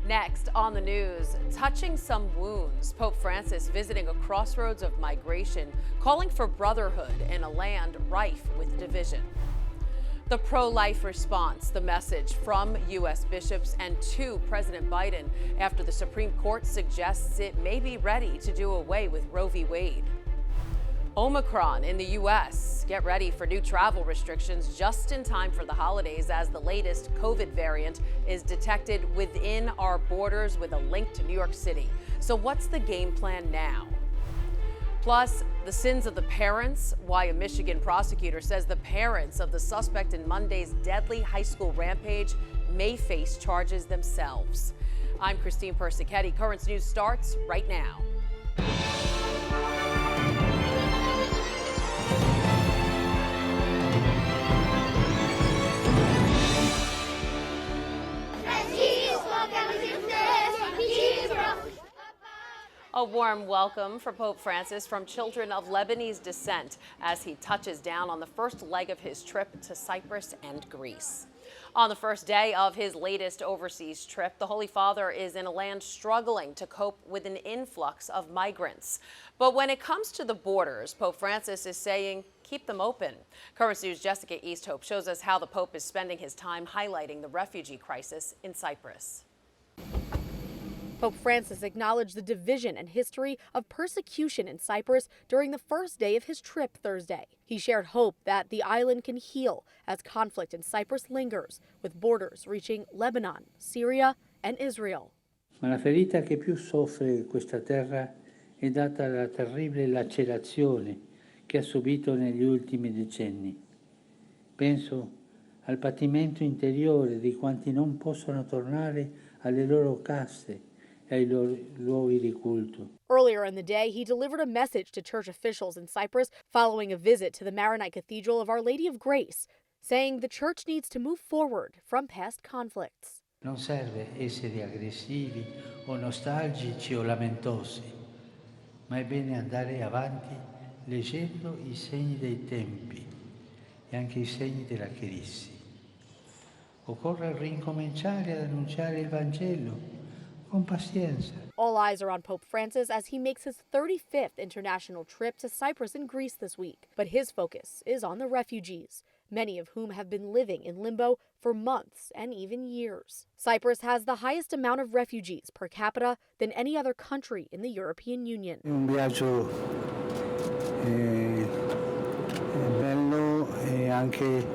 Next on the news, touching some wounds, Pope Francis visiting a crossroads of migration, calling for brotherhood in a land rife with division. The pro-life response, the message from U.S. bishops and to President Biden after the Supreme Court suggests it may be ready to do away with Roe v. Wade. Omicron in the U.S. Get ready for new travel restrictions just in time for the holidays as the latest COVID variant is detected within our borders with a link to New York City. So what's the game plan now? Plus, the sins of the parents, why a Michigan prosecutor says the parents of the suspect in Monday's deadly high school rampage may face charges themselves. I'm Christine Persichetti. Currents News starts right now. A warm welcome for Pope Francis from children of Lebanese descent as he touches down on the first leg of his trip to Cyprus and Greece. On the first day of his latest overseas trip, the Holy Father is in a land struggling to cope with an influx of migrants. But when it comes to the borders, Pope Francis is saying, keep them open. Currents News' Jessica Easthope shows us how the Pope is spending his time highlighting the refugee crisis in Cyprus. Pope Francis acknowledged the division and history of persecution in Cyprus during the first day of his trip Thursday. He shared hope that the island can heal as conflict in Cyprus lingers, with borders reaching Lebanon, Syria, and Israel. Ma la ferita che più soffre questa terra è data dalla terribile lacerazione che ha subito negli ultimi decenni. Penso al patimento interiore di quanti non possono tornare alle loro case. Earlier in the day, he delivered a message to church officials in Cyprus following a visit to the Menorah Cathedral of Our Lady of Grace, saying the church needs to move forward from past conflicts. Non serve essere aggressivi o nostalgici o lamentosi, ma è bene andare avanti leggendo I segni dei tempi e anche I segni della crisi. Occorre ricominciare ad annunciare il Vangelo. All eyes are on Pope Francis as he makes his 35th international trip to Cyprus and Greece this week. But his focus is on the refugees, many of whom have been living in limbo for months and even years. Cyprus has the highest amount of refugees per capita than any other country in the European Union. Un viaggio bello e anche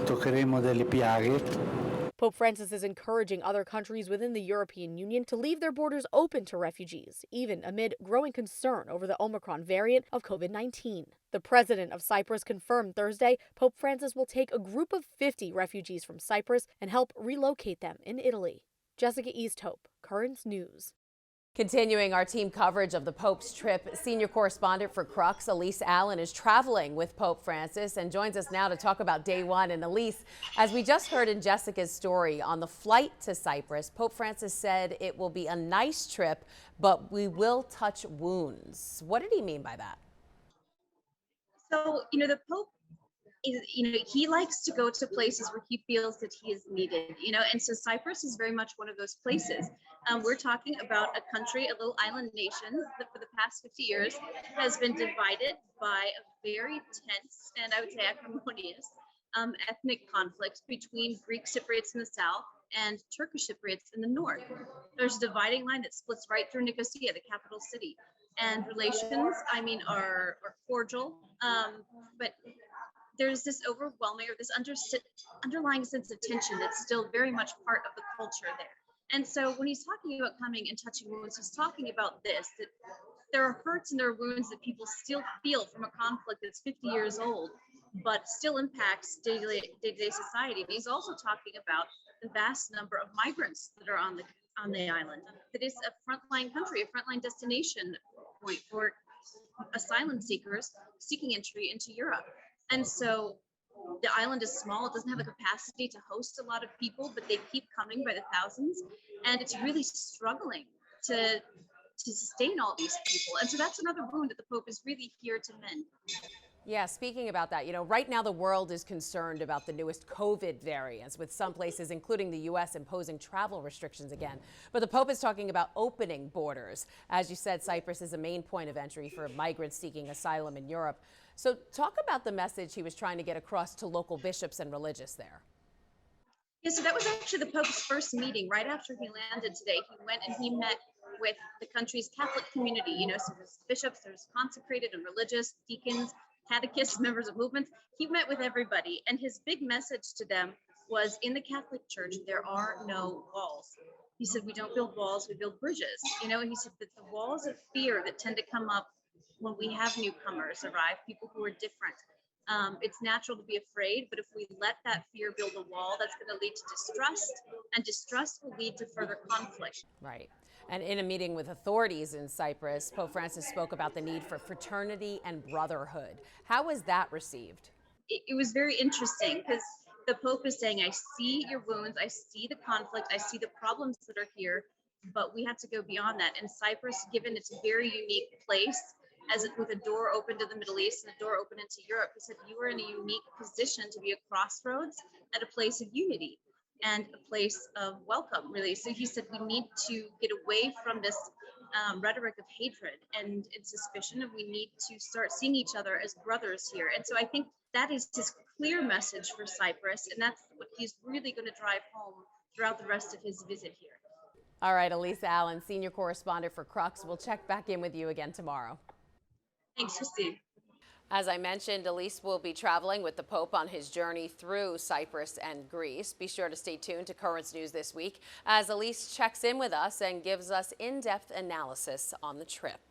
toccheremo delle piaghe. Pope Francis is encouraging other countries within the European Union to leave their borders open to refugees, even amid growing concern over the Omicron variant of COVID-19. The president of Cyprus confirmed Thursday Pope Francis will take a group of 50 refugees from Cyprus and help relocate them in Italy. Jessica Easthope, Currents News. Continuing our team coverage of the Pope's trip, senior correspondent for Crux, Elise Allen, is traveling with Pope Francis and joins us now to talk about day one. And Elise, as we just heard in Jessica's story, on the flight to Cyprus, Pope Francis said it will be a nice trip, but we will touch wounds. What did he mean by that? So, the Pope is, he likes to go to places where he feels that he is needed, and so Cyprus is very much one of those places. We're talking about a country, a little island nation that for the past 50 years has been divided by a very tense and I would say acrimonious ethnic conflict between Greek Cypriots in the south and Turkish Cypriots in the north. There's a dividing line that splits right through Nicosia, the capital city, and relations, are cordial, but there's this overwhelming or this underlying sense of tension that's still very much part of the culture there. And so when he's talking about coming and touching wounds, he's talking about this, that there are hurts and there are wounds that people still feel from a conflict that's 50 years old, but still impacts day-to-day society. And he's also talking about the vast number of migrants that are on the island. That is a frontline country, a frontline destination point for asylum seekers seeking entry into Europe. And so the island is small. It doesn't have the capacity to host a lot of people, but they keep coming by the thousands. And it's really struggling to sustain all these people. And so that's another wound that the Pope is really here to mend. Yeah, speaking about that, right now the world is concerned about the newest COVID variants, with some places, including the U.S., imposing travel restrictions again. But the Pope is talking about opening borders. As you said, Cyprus is a main point of entry for migrants seeking asylum in Europe. So talk about the message he was trying to get across to local bishops and religious there. Yeah, so that was actually the Pope's first meeting right after he landed today. He went and he met with the country's Catholic community. So there's bishops, there's consecrated and religious, deacons, catechists, members of movements. He met with everybody. And his big message to them was, in the Catholic Church, there are no walls. He said, we don't build walls, we build bridges. He said that the walls of fear that tend to come up when we have newcomers arrive, people who are different. It's natural to be afraid, but if we let that fear build a wall, that's going to lead to distrust, and distrust will lead to further conflict. Right. And in a meeting with authorities in Cyprus, Pope Francis spoke about the need for fraternity and brotherhood. How was that received? It was very interesting because the Pope is saying, I see your wounds, I see the conflict, I see the problems that are here, but we have to go beyond that. And Cyprus, given its very unique place, with a door open to the Middle East and a door open into Europe, he said, you are in a unique position to be a crossroads at a place of unity and a place of welcome, really. So he said, we need to get away from this rhetoric of hatred and suspicion, and we need to start seeing each other as brothers here. And so I think that is his clear message for Cyprus, and that's what he's really going to drive home throughout the rest of his visit here. All right, Elisa Allen, senior correspondent for Crux. We'll check back in with you again tomorrow. Thanks, Christine. As I mentioned, Elise will be traveling with the Pope on his journey through Cyprus and Greece. Be sure to stay tuned to Currents News this week as Elise checks in with us and gives us in-depth analysis on the trip.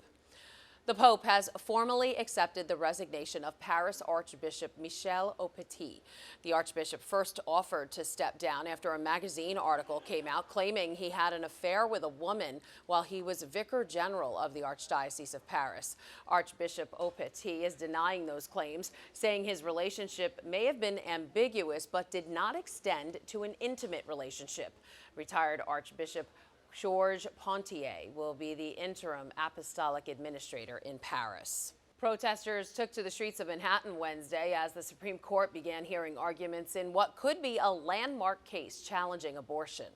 The Pope has formally accepted the resignation of Paris Archbishop Michel Opiti. The Archbishop first offered to step down after a magazine article came out claiming he had an affair with a woman while he was Vicar General of the Archdiocese of Paris. Archbishop Opiti is denying those claims, saying his relationship may have been ambiguous but did not extend to an intimate relationship. Retired Archbishop Georges Pontier will be the interim apostolic administrator in Paris. Protesters took to the streets of Manhattan Wednesday as the Supreme Court began hearing arguments in what could be a landmark case challenging abortion.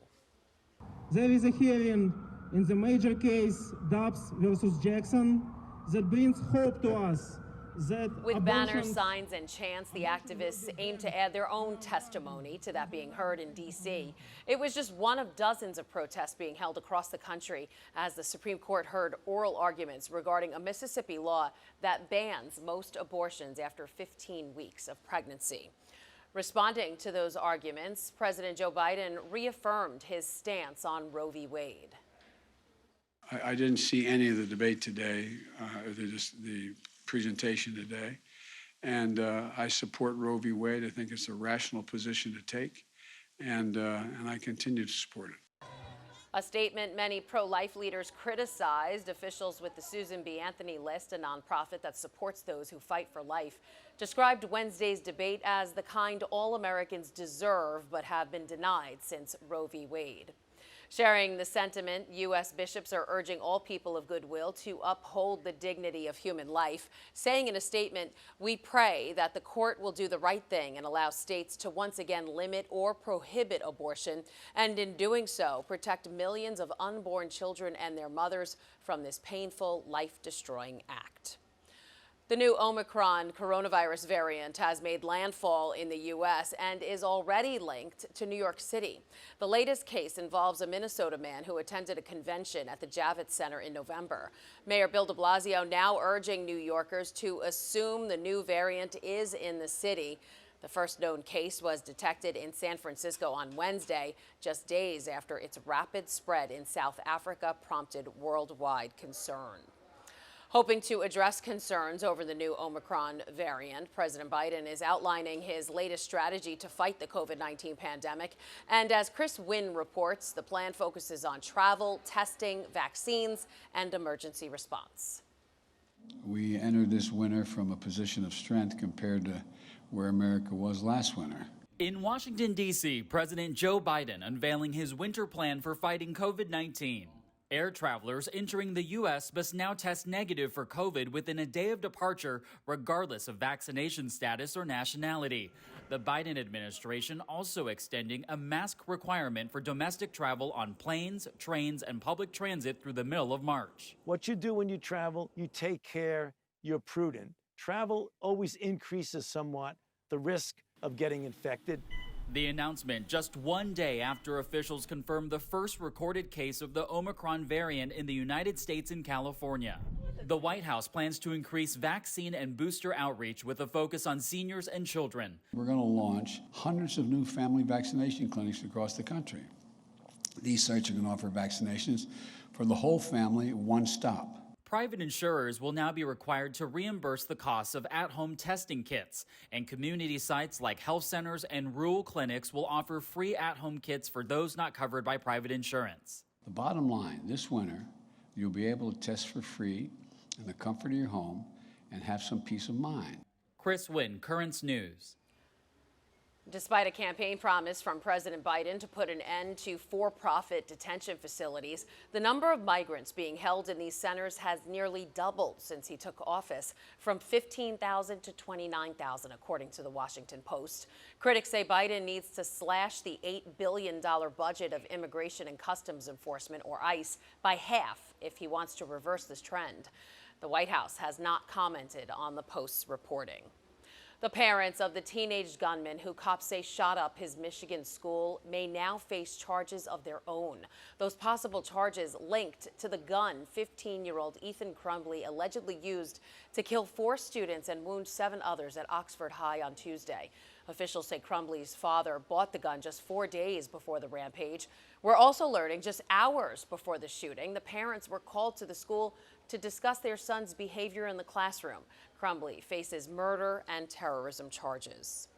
There is a hearing in the major case, Dobbs versus Jackson, that brings hope to us. With banners, signs, and chants, the activists aim to add their own testimony to that being heard in D.C. It was just one of dozens of protests being held across the country as the Supreme Court heard oral arguments regarding a Mississippi law that bans most abortions after 15 weeks of pregnancy. Responding to those arguments, President Joe Biden reaffirmed his stance on Roe v. Wade. I didn't see any of the debate today, the presentation today, and I support Roe v. Wade. I think it's a rational position to take, and I continue to support it. A statement many pro-life leaders criticized. Officials with the Susan B. Anthony List, a nonprofit that supports those who fight for life, described Wednesday's debate as the kind all Americans deserve but have been denied since Roe v. Wade. Sharing the sentiment, U.S. bishops are urging all people of goodwill to uphold the dignity of human life, saying in a statement, "We pray that the court will do the right thing and allow states to once again limit or prohibit abortion, and in doing so, protect millions of unborn children and their mothers from this painful, life-destroying act." The new Omicron coronavirus variant has made landfall in the U.S. and is already linked to New York City. The latest case involves a Minnesota man who attended a convention at the Javits Center in November. Mayor Bill de Blasio now urging New Yorkers to assume the new variant is in the city. The first known case was detected in San Francisco on Wednesday, just days after its rapid spread in South Africa prompted worldwide concern. Hoping to address concerns over the new Omicron variant, President Biden is outlining his latest strategy to fight the COVID-19 pandemic. And as Chris Wynn reports, the plan focuses on travel, testing, vaccines, and emergency response. We entered this winter from a position of strength compared to where America was last winter. In Washington, D.C., President Joe Biden unveiling his winter plan for fighting COVID-19. Air travelers entering the U.S. must now test negative for COVID within a day of departure, regardless of vaccination status or nationality. The Biden administration also extending a mask requirement for domestic travel on planes, trains, and public transit through the middle of March. What you do when you travel, you take care, you're prudent. Travel always increases somewhat the risk of getting infected. The announcement just one day after officials confirmed the first recorded case of the Omicron variant in the United States and California. The White House plans to increase vaccine and booster outreach with a focus on seniors and children. We're going to launch hundreds of new family vaccination clinics across the country. These sites are going to offer vaccinations for the whole family, one stop. Private insurers will now be required to reimburse the costs of at-home testing kits, and community sites like health centers and rural clinics will offer free at-home kits for those not covered by private insurance. The bottom line, this winter, you'll be able to test for free in the comfort of your home and have some peace of mind. Chris Wynn, Currents News. Despite a campaign promise from President Biden to put an end to for-profit detention facilities, the number of migrants being held in these centers has nearly doubled since he took office, from 15,000 to 29,000, according to the Washington Post. Critics say Biden needs to slash the $8 billion budget of Immigration and Customs Enforcement, or ICE, by half if he wants to reverse this trend. The White House has not commented on the Post's reporting. The parents of the teenage gunman who cops say shot up his Michigan school may now face charges of their own. Those possible charges linked to the gun 15-year-old Ethan Crumbley allegedly used to kill 4 students and wound 7 others at Oxford High on Tuesday. Officials say Crumbley's father bought the gun just 4 days before the rampage. We're also learning just hours before the shooting, the parents were called to the school to discuss their son's behavior in the classroom. Crumbley faces murder and terrorism charges.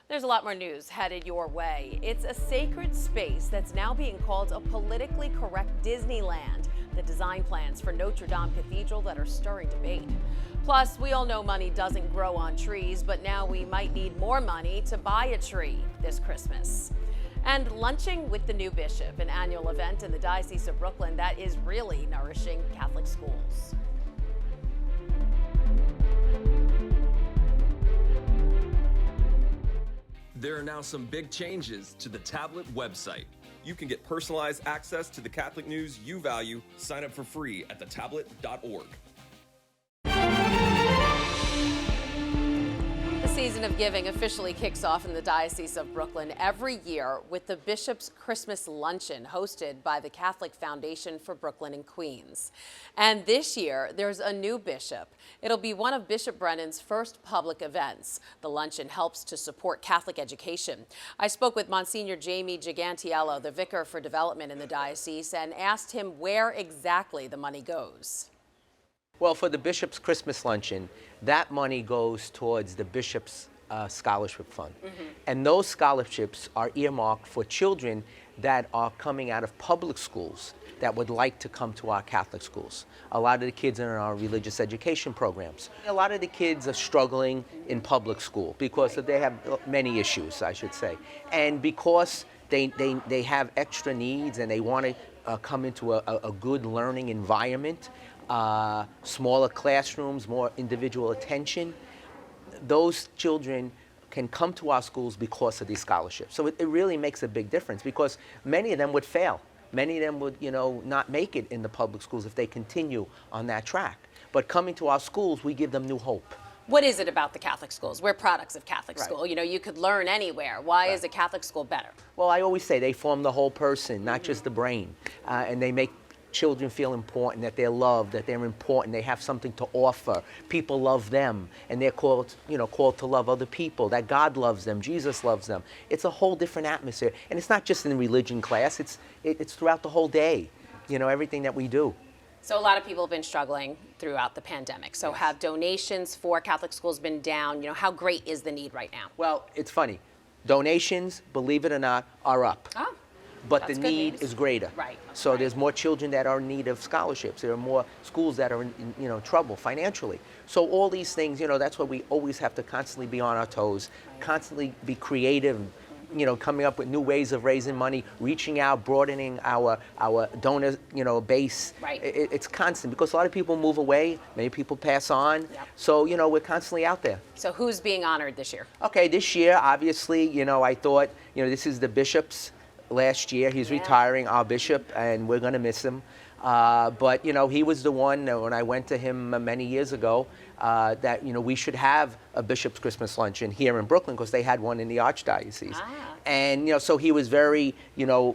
There's a lot more news headed your way. It's a sacred space that's now being called a politically correct Disneyland. The design plans for Notre Dame Cathedral that are stirring debate. Plus, we all know money doesn't grow on trees, but now we might need more money to buy a tree this Christmas. And lunching with the new bishop, an annual event in the Diocese of Brooklyn that is really nourishing Catholic schools. There are now some big changes to the tablet website. You can get personalized access to the Catholic news you value. Sign up for free at thetablet.org. The season of giving officially kicks off in the Diocese of Brooklyn every year with the Bishop's Christmas Luncheon hosted by the Catholic Foundation for Brooklyn and Queens. And this year, there's a new bishop. It'll be one of Bishop Brennan's first public events. The luncheon helps to support Catholic education. I spoke with Monsignor Jamie Gigantiello, the Vicar for Development in the diocese, and asked him where exactly the money goes. Well, for the Bishop's Christmas Luncheon, that money goes towards the Bishop's Scholarship Fund. And those scholarships are earmarked for children that are coming out of public schools that would like to come to our Catholic schools. A lot of the kids are in our religious education programs. A lot of the kids are struggling in public school because they have many issues, I should say. And because they have extra needs and they want to come into a good learning environment, smaller classrooms, more individual attention, those children can come to our schools because of these scholarships. So it really makes a big difference because many of them would fail. Many of them would, not make it in the public schools if they continue on that track. But coming to our schools, we give them new hope. What is it about the Catholic schools? We're products of Catholic Right. school. You could learn anywhere. Why Right. is a Catholic school better? Well, I always say they form the whole person, not just the brain. And they make children feel important, that they're loved, that they're important, they have something to offer. People love them, and they're called to love other people, that God loves them, Jesus loves them. It's a whole different atmosphere. And it's not just in religion class, it's throughout the whole day, everything that we do. So a lot of people have been struggling throughout the pandemic. So have donations for Catholic schools been down? How great is the need right now? Well, it's funny. Donations, believe it or not, are up. Oh. But That's the good need news. is greater. Right. So Right. there's more children that are in need of scholarships. There are more schools that are in trouble financially. So all these things, that's why we always have to constantly be on our toes, constantly be creative, coming up with new ways of raising money, reaching out, broadening our donor, base. Right. It's constant because a lot of people move away, many people pass on. Yep. So, we're constantly out there. So who's being honored this year? Okay, this year, obviously, I thought, this is the bishop's last year. He's retiring, our bishop, and we're going to miss him. But, he was the one, when I went to him many years ago, that, we should have a bishop's Christmas luncheon here in Brooklyn because they had one in the Archdiocese. And, so he was very,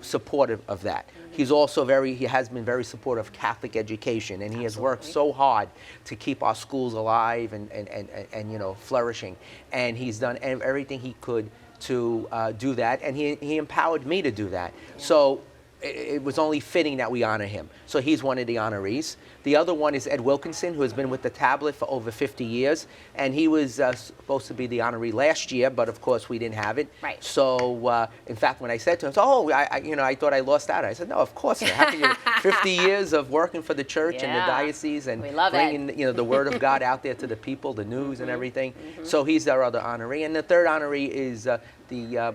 supportive of that. He's also he has been very supportive of Catholic education, and he has worked so hard to keep our schools alive and flourishing. And he's done everything he could to do that, and he empowered me to do that. So it was only fitting that we honor him. So he's one of the honorees. The other one is Ed Wilkinson, who has been with the Tablet for over 50 years, and he was supposed to be the honoree last year, but of course we didn't have it. Right. So in fact, when I said to him, I thought I lost out. I said, no, of course not. How can you? 50 years of working for the church and the diocese and bringing the word of God out there to the people, the news and everything. So he's our other honoree, and the third honoree is the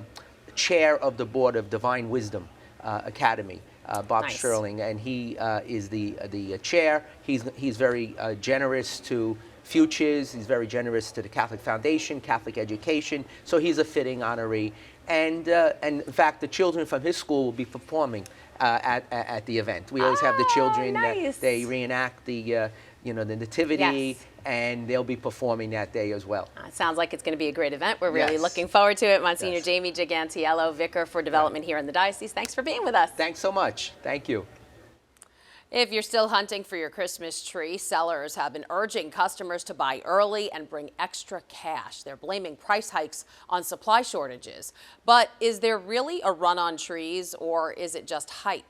chair of the board of Divine Wisdom Academy, Bob Sterling, and he is the chair. He's very generous to Futures. He's very generous to the Catholic Foundation, Catholic education. So he's a fitting honoree. And in fact, the children from his school will be performing at the event. We always have the children. They reenact the the nativity. Yes. And they'll be performing that day as well. It sounds like it's going to be a great event. We're really looking forward to it. Monsignor Jamie Gigantiello, Vicar for Development here in the Diocese. Thanks for being with us. Thanks so much. Thank you. If you're still hunting for your Christmas tree, sellers have been urging customers to buy early and bring extra cash. They're blaming price hikes on supply shortages. But is there really a run on trees, or is it just hype?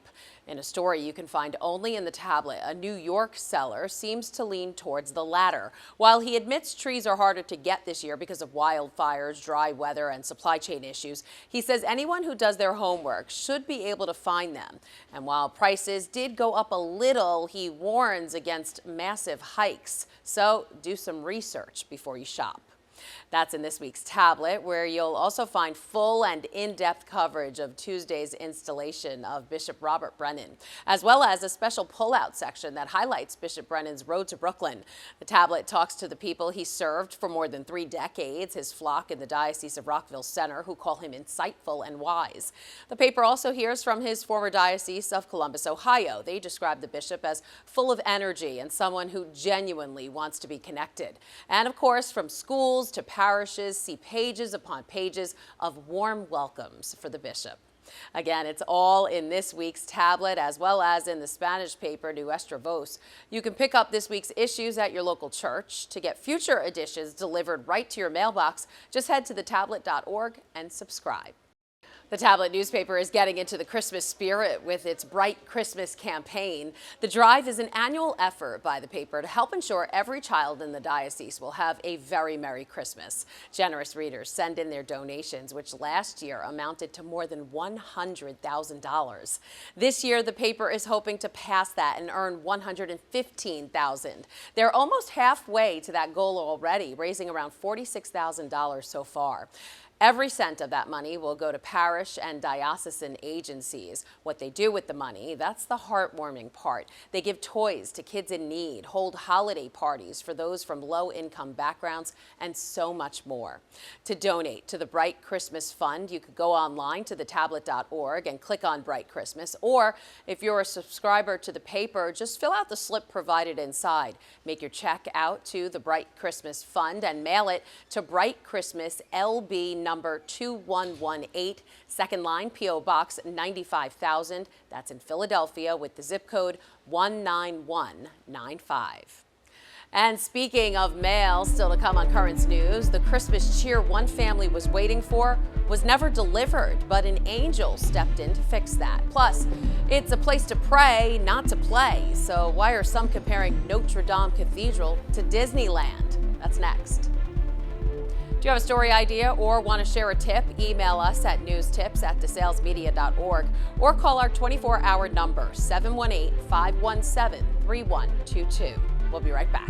In a story you can find only in the Tablet, a New York seller seems to lean towards the latter. While he admits trees are harder to get this year because of wildfires, dry weather, and supply chain issues, he says anyone who does their homework should be able to find them. And while prices did go up a little, he warns against massive hikes. So do some research before you shop. That's in this week's Tablet, where you'll also find full and in-depth coverage of Tuesday's installation of Bishop Robert Brennan, as well as a special pull-out section that highlights Bishop Brennan's road to Brooklyn. The Tablet talks to the people he served for more than 3 decades, his flock in the Diocese of Rockville Center, who call him insightful and wise. The paper also hears from his former Diocese of Columbus, Ohio. They describe the bishop as full of energy and someone who genuinely wants to be connected. And of course, from schools to parishes, see pages upon pages of warm welcomes for the bishop. Again, it's all in this week's Tablet, as well as in the Spanish paper Nuestra Voz. You can pick up this week's issues at your local church. To get future editions delivered right to your mailbox, just head to thetablet.org and subscribe. The Tablet newspaper is getting into the Christmas spirit with its Bright Christmas campaign. The drive is an annual effort by the paper to help ensure every child in the diocese will have a very Merry Christmas. Generous readers send in their donations, which last year amounted to more than $100,000. This year, the paper is hoping to pass that and earn $115,000. They're almost halfway to that goal already, raising around $46,000 so far. Every cent of that money will go to parish and diocesan agencies. What they do with the money, that's the heartwarming part. They give toys to kids in need, hold holiday parties for those from low-income backgrounds, and so much more. To donate to the Bright Christmas Fund, you could go online to thetablet.org and click on Bright Christmas, or if you're a subscriber to the paper, just fill out the slip provided inside. Make your check out to the Bright Christmas Fund and mail it to Bright Christmas LB number 2118, second line, P.O. Box 95,000. That's in Philadelphia with the zip code 19195. And speaking of mail, still to come on Currents News, the Christmas cheer one family was waiting for was never delivered, but an angel stepped in to fix that. Plus, it's a place to pray, not to play. So why are some comparing Notre Dame Cathedral to Disneyland? That's next. Do you have a story idea or want to share a tip? Email us at newstips@desalesmedia.org or call our 24-hour number, 718-517-3122. We'll be right back.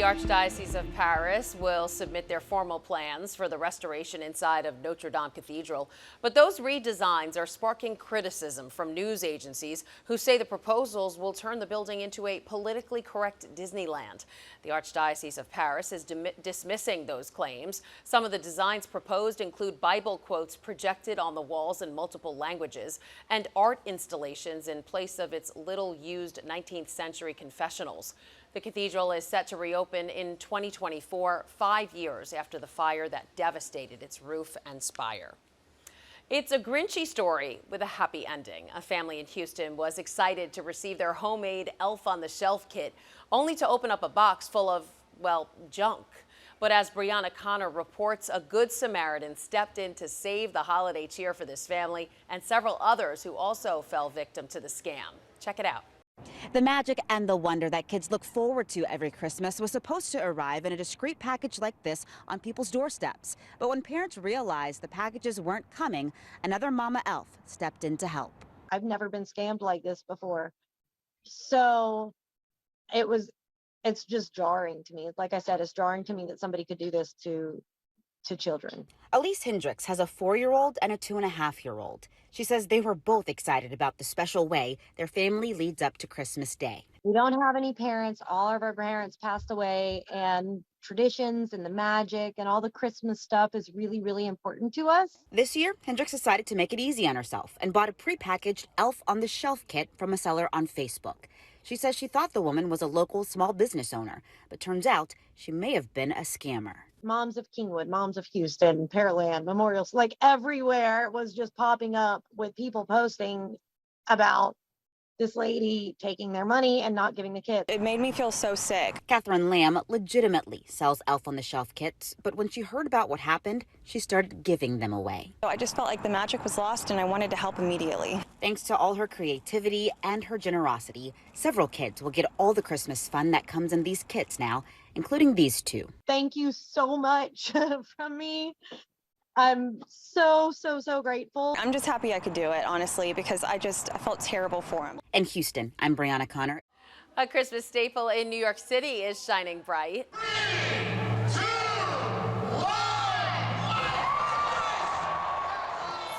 Archdiocese of Paris will submit their formal plans for the restoration inside of Notre Dame Cathedral. But those redesigns are sparking criticism from news agencies who say the proposals will turn the building into a politically correct Disneyland. The Archdiocese of Paris is dismissing those claims. Some of the designs proposed include Bible quotes projected on the walls in multiple languages and art installations in place of its little-used 19th century confessionals. The cathedral is set to reopen in 2024, 5 years after the fire that devastated its roof and spire. It's a Grinchy story with a happy ending. A family in Houston was excited to receive their homemade Elf on the Shelf kit, only to open up a box full of, well, junk. But as Brianna Connor reports, a good Samaritan stepped in to save the holiday cheer for this family and several others who also fell victim to the scam. Check it out. The magic and the wonder that kids look forward to every Christmas was supposed to arrive in a discreet package like this on people's doorsteps. But when parents realized the packages weren't coming, another Mama Elf stepped in to help. I've never been scammed like this before. So it's just jarring to me. Like I said, it's jarring to me that somebody could do this to children. Elise Hendricks has a 4-year-old and a 2.5-year-old. She says they were both excited about the special way their family leads up to Christmas Day. We don't have any parents. All of our parents passed away, and traditions and the magic and all the Christmas stuff is really, really important to us. This year, Hendricks decided to make it easy on herself and bought a prepackaged Elf on the Shelf kit from a seller on Facebook. She says she thought the woman was a local small business owner, but turns out she may have been a scammer. Moms of Kingwood, Moms of Houston, Pearland, Memorials, like everywhere was just popping up with people posting about this lady taking their money and not giving the kids. It made me feel so sick. Catherine Lamb legitimately sells Elf on the Shelf kits, but when she heard about what happened, she started giving them away. So I just felt like the magic was lost and I wanted to help immediately. Thanks to all her creativity and her generosity, several kids will get all the Christmas fun that comes in these kits now, including these two. Thank you so much from me. I'm so grateful. I'm just happy I could do it, honestly, because I felt terrible for him. In Houston, I'm Brianna Connor. A Christmas staple in New York City is shining bright. 3, 2, 1.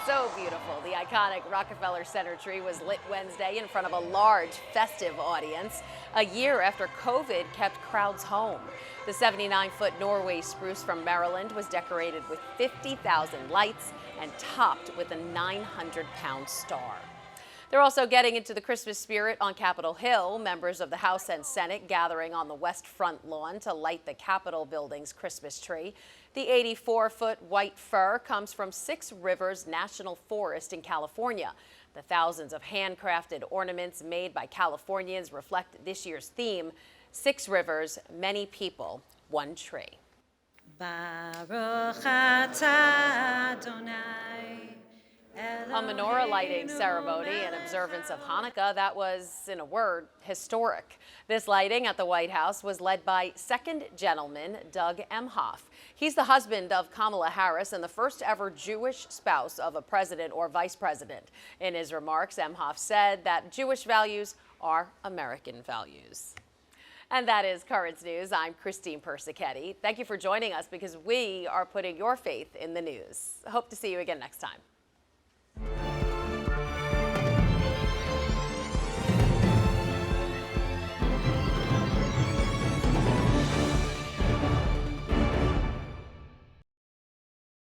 So beautiful. The iconic Rockefeller Center tree was lit Wednesday in front of a large festive audience, a year after COVID kept crowds home. The 79-foot Norway spruce from Maryland was decorated with 50,000 lights and topped with a 900-pound star. They're also getting into the Christmas spirit on Capitol Hill. Members of the House and Senate gathering on the west front lawn to light the Capitol building's Christmas tree. The 84-foot white fir comes from Six Rivers National Forest in California. The thousands of handcrafted ornaments made by Californians reflect this year's theme, 6 rivers, many people, 1 tree. Baruch atah Adonai. A menorah lighting ceremony and observance of Hanukkah that was, in a word, historic. This lighting at the White House was led by Second Gentleman Doug Emhoff. He's the husband of Kamala Harris and the first ever Jewish spouse of a president or vice president. In his remarks, Emhoff said that Jewish values are American values. And that is Currents News. I'm Christine Persichetti. Thank you for joining us because we are putting your faith in the news. Hope to see you again next time.